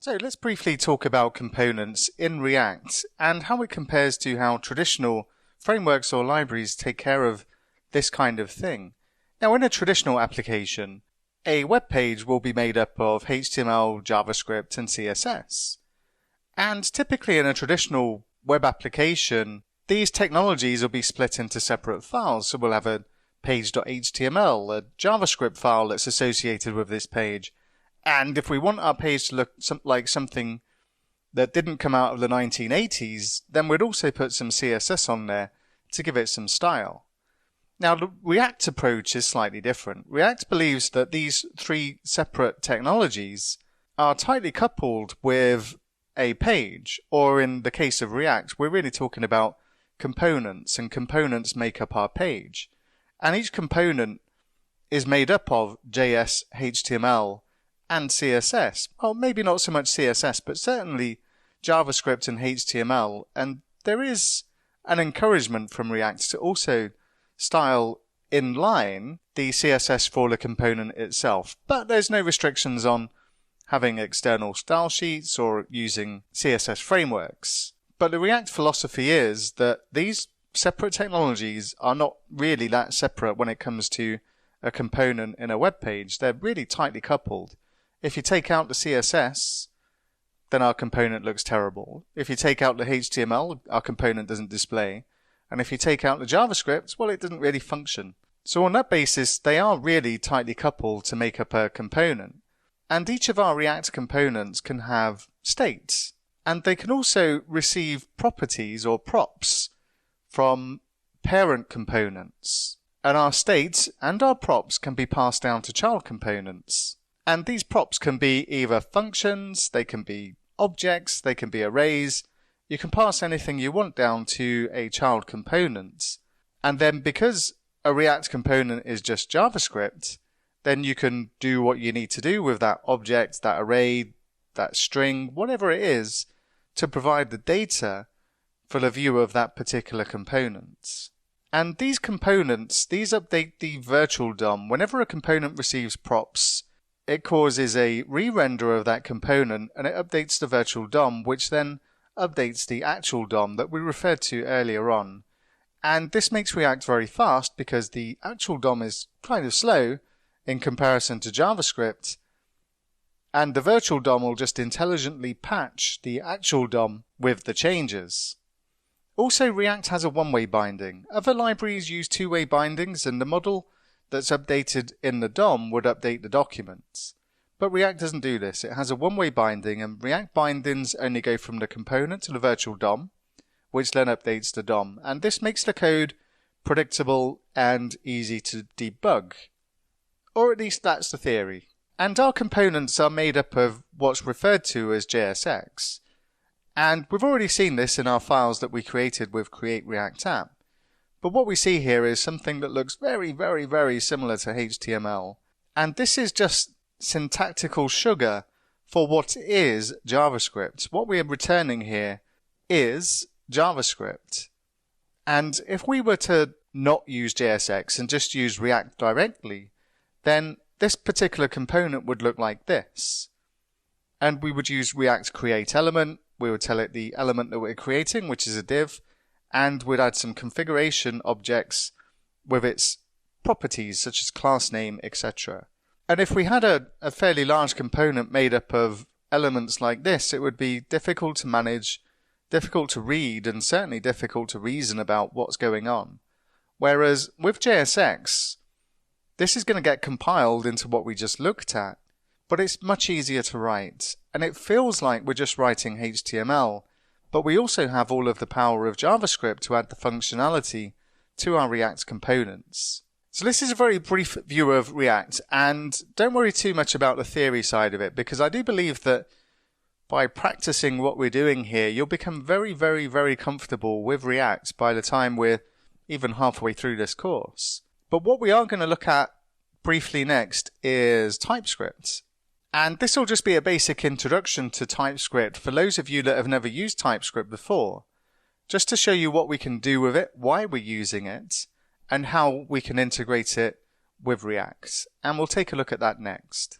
So let's briefly talk about components in React and how it compares to how traditional frameworks or libraries take care of this kind of thing. Now, in a traditional application, a web page will be made up of HTML, JavaScript, and CSS. And typically in a traditional web application, these technologies will be split into separate files. So we'll have a page.html, a JavaScript file that's associated with this page. And if we want our page to look like something that didn't come out of the 1980s, then we'd also put some CSS on there to give it some style. Now, the React approach is slightly different. React believes that these three separate technologies are tightly coupled with a page, or in the case of React, we're really talking about components, and components make up our page. And each component is made up of JS, HTML, and CSS. Well, maybe not so much CSS, but certainly JavaScript and HTML. And there is an encouragement from React to also style inline the CSS for the component itself. But there's no restrictions on having external style sheets or using CSS frameworks. But the React philosophy is that these separate technologies are not really that separate when it comes to a component in a web page. They're really tightly coupled. If you take out the CSS, then our component looks terrible. If you take out the HTML, our component doesn't display. And if you take out the JavaScript, well, it doesn't really function. So on that basis, they are really tightly coupled to make up a component. And each of our React components can have states. And they can also receive properties or props from parent components. And our states and our props can be passed down to child components. And these props can be either functions, they can be objects, they can be arrays. You can pass anything you want down to a child component. And then because a React component is just JavaScript, then you can do what you need to do with that object, that array, that string, whatever it is, to provide the data for the view of that particular component. And these components, these update the virtual DOM. Whenever a component receives props, it causes a re-render of that component and it updates the virtual DOM, which then updates the actual DOM that we referred to earlier on. And this makes React very fast because the actual DOM is kind of slow in comparison to JavaScript, and the virtual DOM will just intelligently patch the actual DOM with the changes. Also, React has a one-way binding. Other libraries use two-way bindings, and the model that's updated in the DOM would update the documents. But React doesn't do this. It has a one-way binding, and React bindings only go from the component to the virtual DOM, which then updates the DOM. And this makes the code predictable and easy to debug. Or at least that's the theory. And our components are made up of what's referred to as JSX. And we've already seen this in our files that we created with Create React App. But what we see here is something that looks very, very, very similar to HTML. And this is just syntactical sugar for what is JavaScript. What we are returning here is JavaScript. And if we were to not use JSX and just use React directly, then this particular component would look like this. And we would use React create element. We would tell it the element that we're creating, which is a div, and we'd add some configuration objects with its properties such as class name, etc. And if we had a fairly large component made up of elements like this, it would be difficult to manage, difficult to read, and certainly difficult to reason about what's going on. Whereas with JSX, this is going to get compiled into what we just looked at, but it's much easier to write. And it feels like we're just writing HTML, but we also have all of the power of JavaScript to add the functionality to our React components. So this is a very brief view of React, and don't worry too much about the theory side of it, because I do believe that by practicing what we're doing here, you'll become very, very, very comfortable with React by the time we're even halfway through this course. But what we are going to look at briefly next is TypeScript. And this will just be a basic introduction to TypeScript for those of you that have never used TypeScript before, just to show you what we can do with it, why we're using it, and how we can integrate it with React. And we'll take a look at that next.